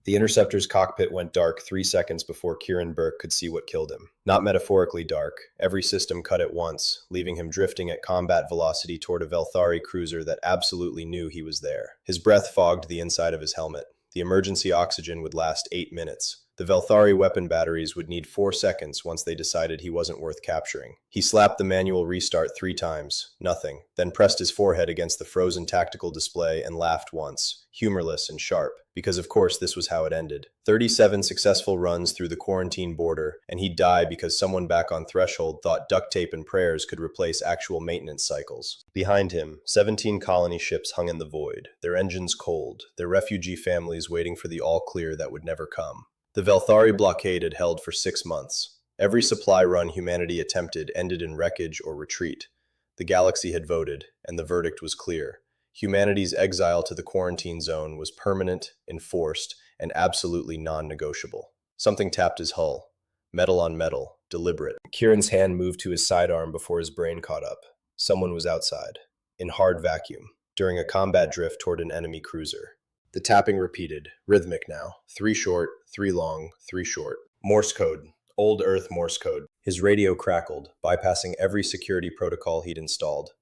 The interceptor's cockpit went dark 3 seconds before Kieran Burke could see what killed him. Not metaphorically dark, every system cut at once, leaving him drifting at combat velocity toward a Velthari cruiser that absolutely knew he was there. His breath fogged the inside of his helmet. The emergency oxygen would last 8 minutes. The Velthari weapon batteries would need 4 seconds once they decided he wasn't worth capturing. He slapped the manual restart 3 times, nothing, then pressed his forehead against the frozen tactical display and laughed once, humorless and sharp, because of course this was how it ended. 37 successful runs through the quarantine border, and he'd die because someone back on threshold thought duct tape and prayers could replace actual maintenance cycles. Behind him, 17 colony ships hung in the void, their engines cold, their refugee families waiting for the all-clear that would never come. The Velthari blockade had held for 6 months. Every supply run humanity attempted ended in wreckage or retreat. The galaxy had voted, and the verdict was clear. Humanity's exile to the quarantine zone was permanent, enforced, and absolutely non-negotiable. Something tapped his hull. Metal on metal, deliberate. Kieran's hand moved to his sidearm before his brain caught up. Someone was outside, in hard vacuum, during a combat drift toward an enemy cruiser. The tapping repeated, rhythmic now. 3 short, 3 long, 3 short. Morse code. Old Earth Morse code. His radio crackled, bypassing every security protocol he'd installed.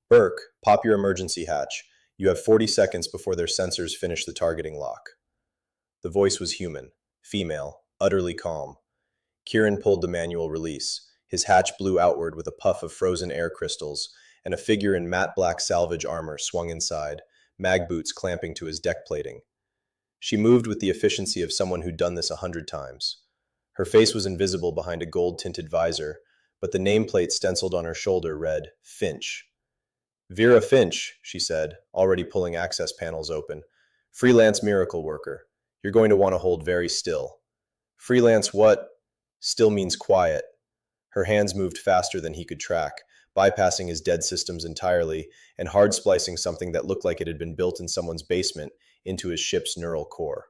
Burke, pop your emergency hatch. You have 40 seconds before their sensors finish the targeting lock. The voice was human, female, utterly calm. Kieran pulled the manual release. His hatch blew outward with a puff of frozen air crystals, and a figure in matte black salvage armor swung inside, mag boots clamping to his deck plating. She moved with the efficiency of someone who'd done this 100 times. Her face was invisible behind a gold-tinted visor, but the nameplate stenciled on her shoulder read, Finch. Vera Finch, she said, already pulling access panels open. Freelance miracle worker. You're going to want to hold very still. Freelance what? Still means quiet. Her hands moved faster than he could track, bypassing his dead systems entirely and hard splicing something that looked like it had been built in someone's basement into his ship's neural core.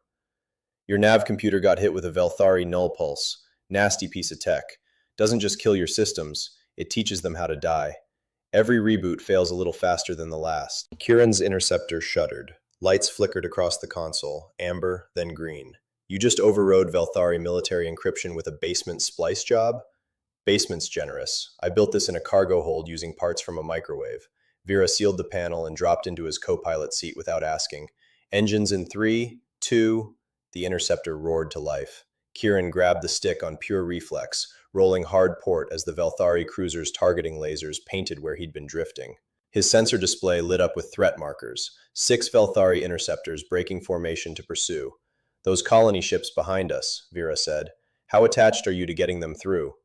Your nav computer got hit with a Velthari null pulse. Nasty piece of tech. Doesn't just kill your systems, it teaches them how to die. Every reboot fails a little faster than the last. Kieran's interceptor shuddered. Lights flickered across the console, amber, then green. You just overrode Velthari military encryption with a basement splice job? Basement's generous. I built this in a cargo hold using parts from a microwave. Vera sealed the panel and dropped into his co-pilot seat without asking. Engines in 3, 2... The interceptor roared to life. Kieran grabbed the stick on pure reflex, rolling hard port as the Velthari cruiser's targeting lasers painted where he'd been drifting. His sensor display lit up with threat markers. 6 Velthari interceptors breaking formation to pursue. Those colony ships behind us, Vera said. How attached are you to getting them through?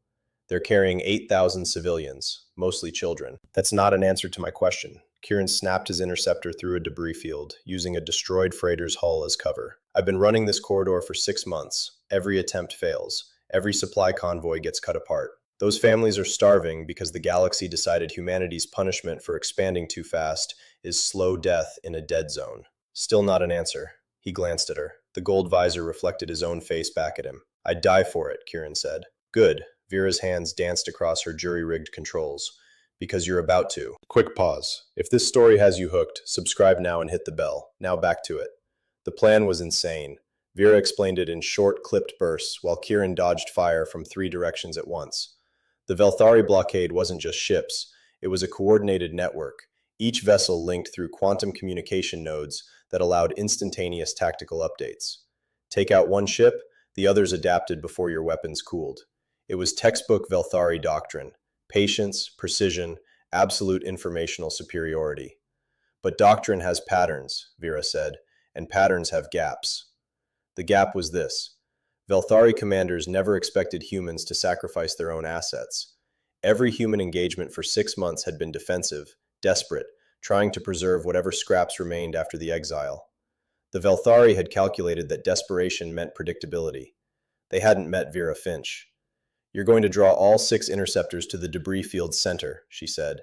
They're carrying 8,000 civilians, mostly children. That's not an answer to my question. Kieran snapped his interceptor through a debris field, using a destroyed freighter's hull as cover. I've been running this corridor for 6 months. Every attempt fails. Every supply convoy gets cut apart. Those families are starving because the galaxy decided humanity's punishment for expanding too fast is slow death in a dead zone. Still not an answer. He glanced at her. The gold visor reflected his own face back at him. I'd die for it, Kieran said. Good. Vera's hands danced across her jury-rigged controls. Because you're about to. Quick pause. If this story has you hooked, subscribe now and hit the bell. Now back to it. The plan was insane. Vera explained it in short, clipped bursts, while Kieran dodged fire from 3 directions at once. The Velthari blockade wasn't just ships. It was a coordinated network, each vessel linked through quantum communication nodes that allowed instantaneous tactical updates. Take out one ship, the others adapted before your weapons cooled. It was textbook Velthari doctrine. Patience, precision, absolute informational superiority. But doctrine has patterns, Vera said, and patterns have gaps. The gap was this. Velthari commanders never expected humans to sacrifice their own assets. Every human engagement for 6 months had been defensive, desperate, trying to preserve whatever scraps remained after the exile. The Velthari had calculated that desperation meant predictability. They hadn't met Vera Finch. You're going to draw all 6 interceptors to the debris field's center, she said.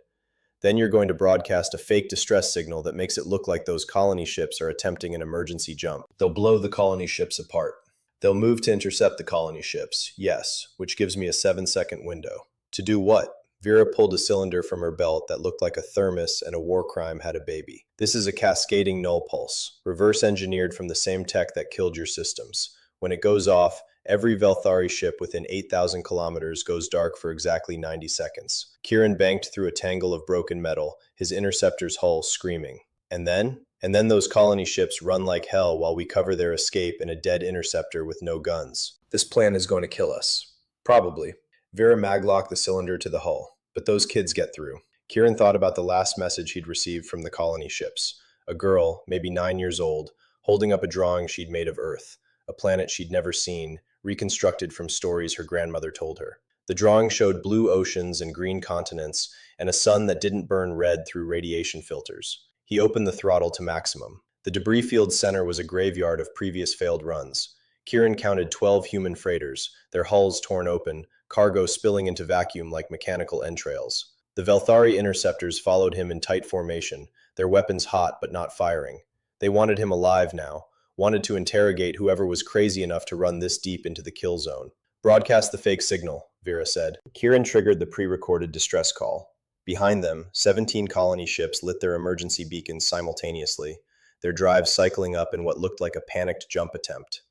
Then you're going to broadcast a fake distress signal that makes it look like those colony ships are attempting an emergency jump. They'll blow the colony ships apart. They'll move to intercept the colony ships, yes, which gives me a 7-second window. To do what? Vera pulled a cylinder from her belt that looked like a thermos and a war crime had a baby. This is a cascading null pulse, reverse engineered from the same tech that killed your systems. When it goes off, every Velthari ship within 8,000 kilometers goes dark for exactly 90 seconds. Kieran banked through a tangle of broken metal, his interceptor's hull screaming. And then those colony ships run like hell while we cover their escape in a dead interceptor with no guns. This plan is going to kill us. Probably. Vera maglocked the cylinder to the hull, but those kids get through. Kieran thought about the last message he'd received from the colony ships. A girl, maybe 9 years old, holding up a drawing she'd made of Earth, a planet she'd never seen, reconstructed from stories her grandmother told her. The drawing showed blue oceans and green continents, and a sun that didn't burn red through radiation filters. He opened the throttle to maximum. The debris field's center was a graveyard of previous failed runs. Kieran counted 12 human freighters, their hulls torn open, cargo spilling into vacuum like mechanical entrails. The Velthari interceptors followed him in tight formation, their weapons hot but not firing. They wanted him alive now, wanted to interrogate whoever was crazy enough to run this deep into the kill zone. Broadcast the fake signal, Vera said. Kieran triggered the pre-recorded distress call. Behind them, 17 colony ships lit their emergency beacons simultaneously, their drives cycling up in what looked like a panicked jump attempt.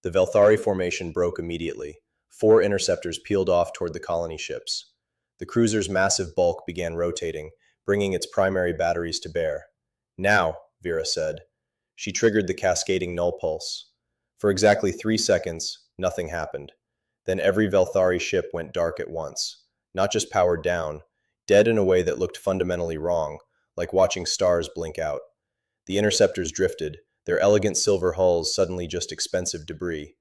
The Velthari formation broke immediately. 4 interceptors peeled off toward the colony ships. The cruiser's massive bulk began rotating, bringing its primary batteries to bear. Now, Vera said. She triggered the cascading null pulse. For exactly 3 seconds, nothing happened. Then every Velthari ship went dark at once. Not just powered down, dead in a way that looked fundamentally wrong, like watching stars blink out. The interceptors drifted, their elegant silver hulls suddenly just expensive debris.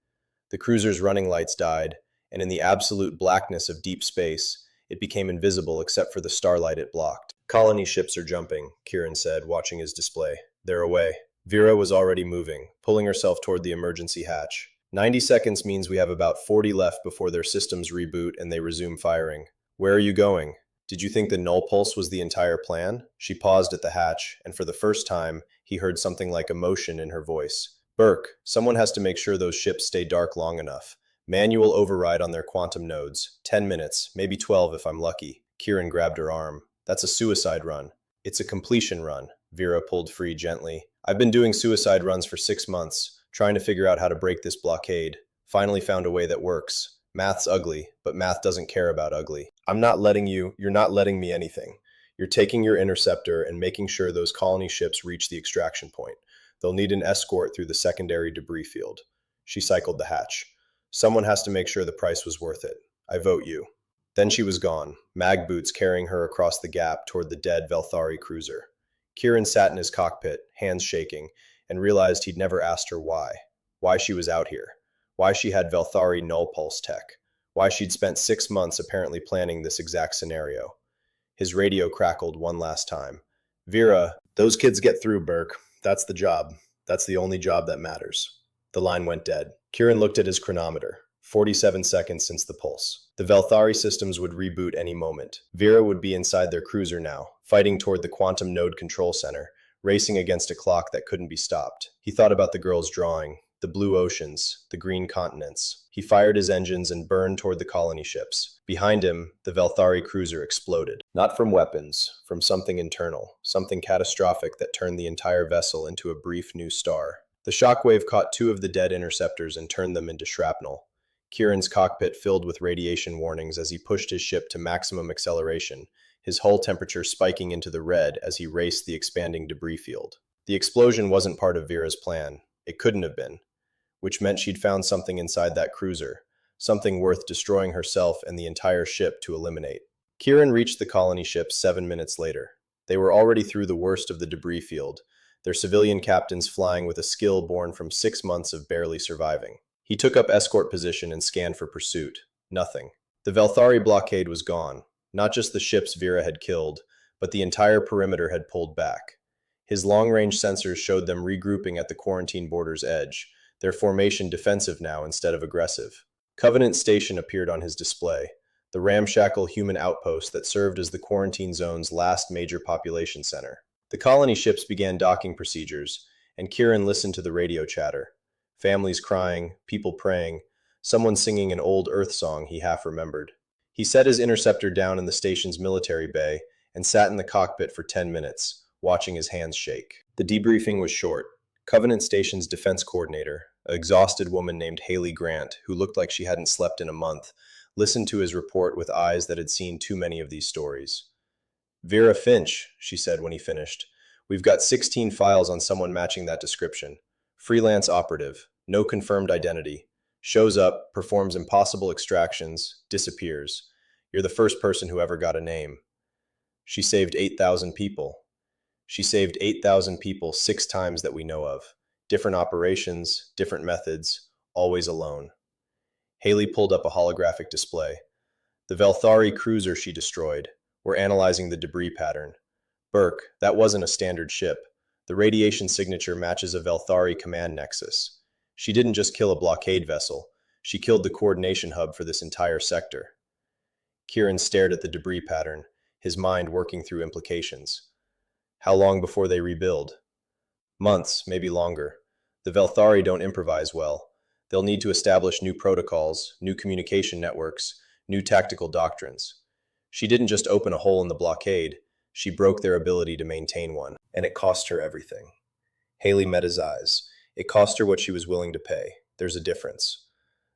The cruiser's running lights died, and in the absolute blackness of deep space, it became invisible except for the starlight it blocked. Colony ships are jumping, Kieran said, watching his display. They're away. Vera was already moving, pulling herself toward the emergency hatch. 90 seconds means we have about 40 left before their systems reboot and they resume firing. Where are you going? Did you think the null pulse was the entire plan? She paused at the hatch, and for the first time, he heard something like emotion in her voice. Burke, someone has to make sure those ships stay dark long enough. Manual override on their quantum nodes. 10 minutes, maybe 12 if I'm lucky. Kieran grabbed her arm. That's a suicide run. It's a completion run. Vera pulled free gently. I've been doing suicide runs for 6 months, trying to figure out how to break this blockade. Finally found a way that works. Math's ugly, but math doesn't care about ugly. You're not letting me anything. You're taking your interceptor and making sure those colony ships reach the extraction point. They'll need an escort through the secondary debris field. She cycled the hatch. Someone has to make sure the price was worth it. I vote you. Then she was gone, mag boots carrying her across the gap toward the dead Velthari cruiser. Kieran sat in his cockpit, hands shaking, and realized he'd never asked her why she was out here, why she had Velthari null pulse tech, why she'd spent 6 months apparently planning this exact scenario. His radio crackled one last time. Vera, those kids get through, Burke. That's the job. That's the only job that matters. The line went dead. Kieran looked at his chronometer. 47 seconds since the pulse. The Velthari systems would reboot any moment. Vera would be inside their cruiser now, fighting toward the quantum node control center, racing against a clock that couldn't be stopped. He thought about the girl's drawing, the blue oceans, the green continents. He fired his engines and burned toward the colony ships. Behind him, the Velthari cruiser exploded. Not from weapons, from something internal, something catastrophic that turned the entire vessel into a brief new star. The shockwave caught 2 of the dead interceptors and turned them into shrapnel. Kieran's cockpit filled with radiation warnings as he pushed his ship to maximum acceleration, his hull temperature spiking into the red as he raced the expanding debris field. The explosion wasn't part of Vera's plan. It couldn't have been, which meant she'd found something inside that cruiser, something worth destroying herself and the entire ship to eliminate. Kieran reached the colony ship 7 minutes later. They were already through the worst of the debris field, their civilian captains flying with a skill born from 6 months of barely surviving. He took up escort position and scanned for pursuit. Nothing. The Velthari blockade was gone. Not just the ships Vera had killed, but the entire perimeter had pulled back. His long-range sensors showed them regrouping at the quarantine border's edge, their formation defensive now instead of aggressive. Covenant Station appeared on his display, the ramshackle human outpost that served as the quarantine zone's last major population center. The colony ships began docking procedures, and Kieran listened to the radio chatter. Families crying, people praying, someone singing an old Earth song he half remembered. He set his interceptor down in the station's military bay and sat in the cockpit for 10 minutes, watching his hands shake. The debriefing was short. Covenant Station's defense coordinator, an exhausted woman named Haley Grant, who looked like she hadn't slept in a month, listened to his report with eyes that had seen too many of these stories. "Vera Finch," she said when he finished. "We've got 16 files on someone matching that description. Freelance operative, no confirmed identity. Shows up, performs impossible extractions, disappears. You're the first person who ever got a name." She saved 8,000 people. She saved 8,000 people 6 times that we know of. Different operations, different methods, always alone. Haley pulled up a holographic display. "The Velthari cruiser she destroyed. We're analyzing the debris pattern. Burke, that wasn't a standard ship. The radiation signature matches a Velthari command nexus. She didn't just kill a blockade vessel. She killed the coordination hub for this entire sector." Kieran stared at the debris pattern, his mind working through implications. How long before they rebuild? Months, maybe longer. The Velthari don't improvise well. They'll need to establish new protocols, new communication networks, new tactical doctrines. She didn't just open a hole in the blockade, she broke their ability to maintain one, and it cost her everything. Haley met his eyes. It cost her what she was willing to pay. There's a difference.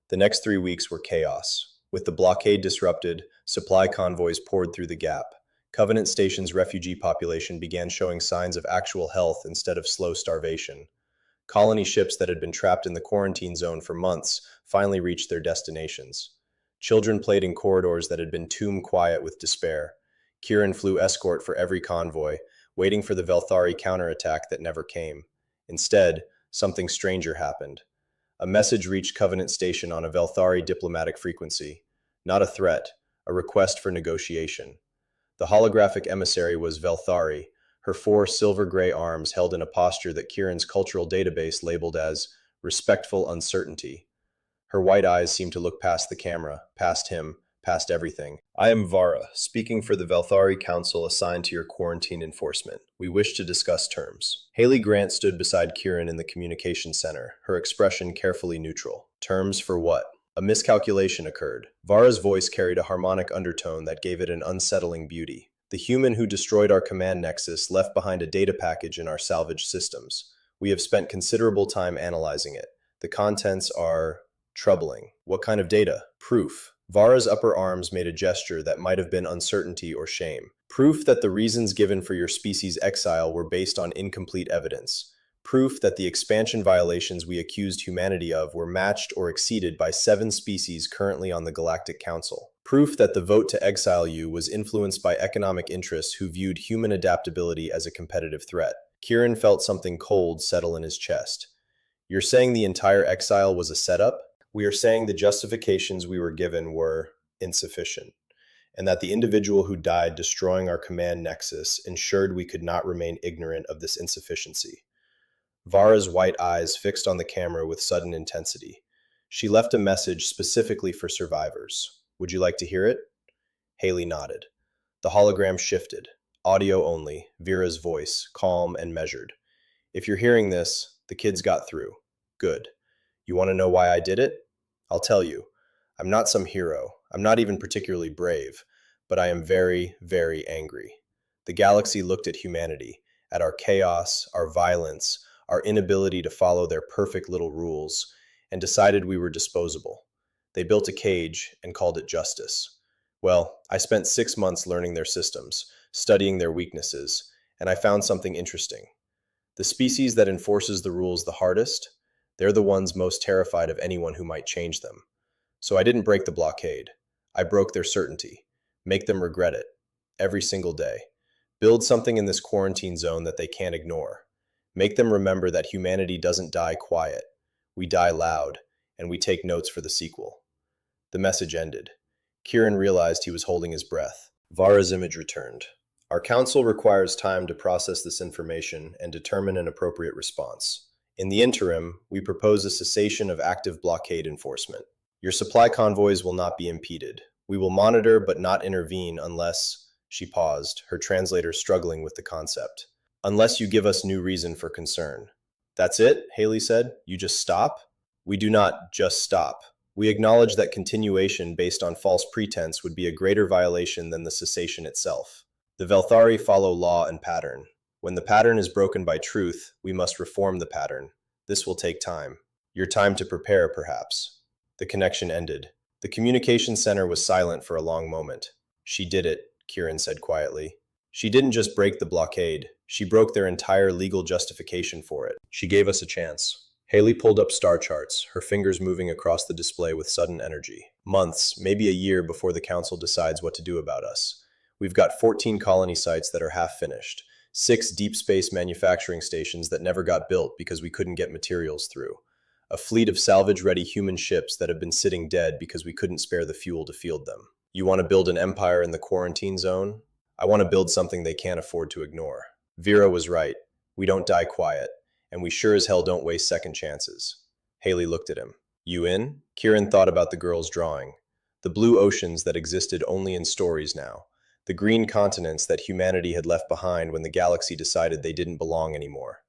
The next 3 weeks were chaos. With the blockade disrupted, supply convoys poured through the gap. Covenant Station's refugee population began showing signs of actual health instead of slow starvation. Colony ships that had been trapped in the quarantine zone for months finally reached their destinations. Children played in corridors that had been tomb quiet with despair. Kieran flew escort for every convoy, waiting for the Velthari counterattack that never came. Instead, something stranger happened. A message reached Covenant Station on a Velthari diplomatic frequency. Not a threat, a request for negotiation. The holographic emissary was Velthari, her 4 silver-gray arms held in a posture that Kieran's cultural database labeled as respectful uncertainty. Her white eyes seemed to look past the camera, past him, past everything. "I am Vara, speaking for the Velthari Council assigned to your quarantine enforcement. We wish to discuss terms." Haley Grant stood beside Kieran in the communication center, her expression carefully neutral. "Terms for what?" A miscalculation occurred. Vara's voice carried a harmonic undertone that gave it an unsettling beauty. "The human who destroyed our command nexus left behind a data package in our salvage systems. We have spent considerable time analyzing it. The contents are troubling." "What kind of data?" "Proof." Vara's upper arms made a gesture that might have been uncertainty or shame. "Proof that the reasons given for your species' exile were based on incomplete evidence. Proof that the expansion violations we accused humanity of were matched or exceeded by 7 species currently on the Galactic Council. Proof that the vote to exile you was influenced by economic interests who viewed human adaptability as a competitive threat." Kieran felt something cold settle in his chest. "You're saying the entire exile was a setup?" "We are saying the justifications we were given were insufficient, and that the individual who died destroying our command nexus ensured we could not remain ignorant of this insufficiency." Vara's white eyes fixed on the camera with sudden intensity. "She left a message specifically for survivors. Would you like to hear it?" Haley nodded. The hologram shifted. Audio only, Vera's voice, calm and measured. "If you're hearing this, the kids got through. Good. You want to know why I did it? I'll tell you. I'm not some hero. I'm not even particularly brave, but I am very, very angry. The galaxy looked at humanity, at our chaos, our violence, our inability to follow their perfect little rules, and decided we were disposable. They built a cage and called it justice. Well, I spent 6 months learning their systems, studying their weaknesses, and I found something interesting. The species that enforces the rules the hardest, they're the ones most terrified of anyone who might change them. So I didn't break the blockade. I broke their certainty. Make them regret it. Every single day. Build something in this quarantine zone that they can't ignore. Make them remember that humanity doesn't die quiet. We die loud, and we take notes for the sequel." The message ended. Kieran realized he was holding his breath. Vara's image returned. "Our council requires time to process this information and determine an appropriate response. In the interim, we propose a cessation of active blockade enforcement. Your supply convoys will not be impeded. We will monitor but not intervene unless—" She paused, her translator struggling with the concept. "Unless you give us new reason for concern." "That's it?" Haley said. "You just stop?" "We do not just stop. We acknowledge that continuation based on false pretense would be a greater violation than the cessation itself. The Velthari follow law and pattern. When the pattern is broken by truth, we must reform the pattern. This will take time. Your time to prepare, perhaps. The connection ended. The communication center was silent for a long moment. She did it, Kieran said quietly. She didn't just break the blockade. She broke their entire legal justification for it. She gave us a chance. Haley pulled up star charts, her fingers moving across the display with sudden energy. Months, maybe a year before the council decides what to do about us. We've got 14 colony sites that are half finished, 6 deep space manufacturing stations that never got built because we couldn't get materials through, a fleet of salvage-ready human ships that have been sitting dead because we couldn't spare the fuel to field them. You want to build an empire in the quarantine zone? I want to build something they can't afford to ignore. Vera was right. We don't die quiet. And we sure as hell don't waste second chances. Haley looked at him. You in? Kieran thought about the girl's drawing. The blue oceans that existed only in stories now. The green continents that humanity had left behind when the galaxy decided they didn't belong anymore.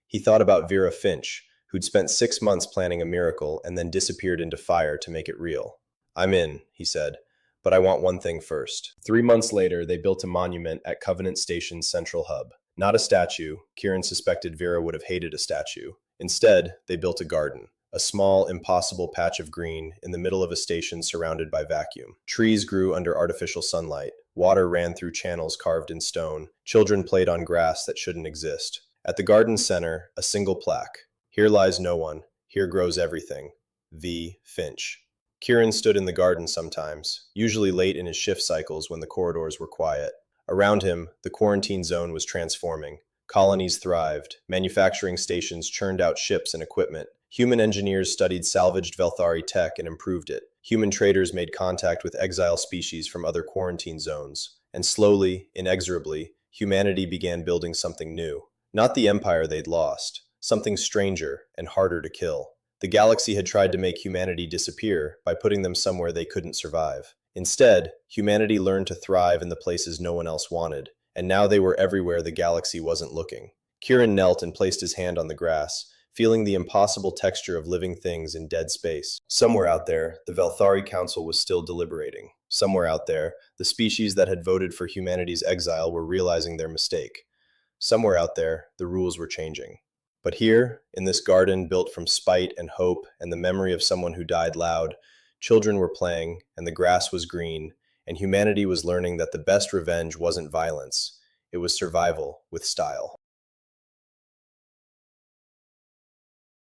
He thought about Vera Finch, who'd spent 6 months planning a miracle and then disappeared into fire to make it real. I'm in, he said, but I want one thing first. 3 months later, they built a monument at Covenant Station's central hub. Not a statue. Kieran suspected Vera would have hated a statue. Instead, they built a garden, a small, impossible patch of green in the middle of a station surrounded by vacuum. Trees grew under artificial sunlight. Water ran through channels carved in stone. Children played on grass that shouldn't exist. At the garden's center, a single plaque. Here lies no one. Here grows everything. V. Finch. Kieran stood in the garden sometimes, usually late in his shift cycles when the corridors were quiet. Around him, the quarantine zone was transforming. Colonies thrived. Manufacturing stations churned out ships and equipment. Human engineers studied salvaged Velthari tech and improved it. Human traders made contact with exile species from other quarantine zones. And slowly, inexorably, humanity began building something new. Not the empire they'd lost. Something stranger and harder to kill. The galaxy had tried to make humanity disappear by putting them somewhere they couldn't survive. Instead, humanity learned to thrive in the places no one else wanted, and now they were everywhere the galaxy wasn't looking. Kieran knelt and placed his hand on the grass, feeling the impossible texture of living things in dead space. Somewhere out there, the Velthari Council was still deliberating. Somewhere out there, the species that had voted for humanity's exile were realizing their mistake. Somewhere out there, the rules were changing. But here, in this garden built from spite and hope and the memory of someone who died loud, children were playing, and the grass was green, and humanity was learning that the best revenge wasn't violence, it was survival with style.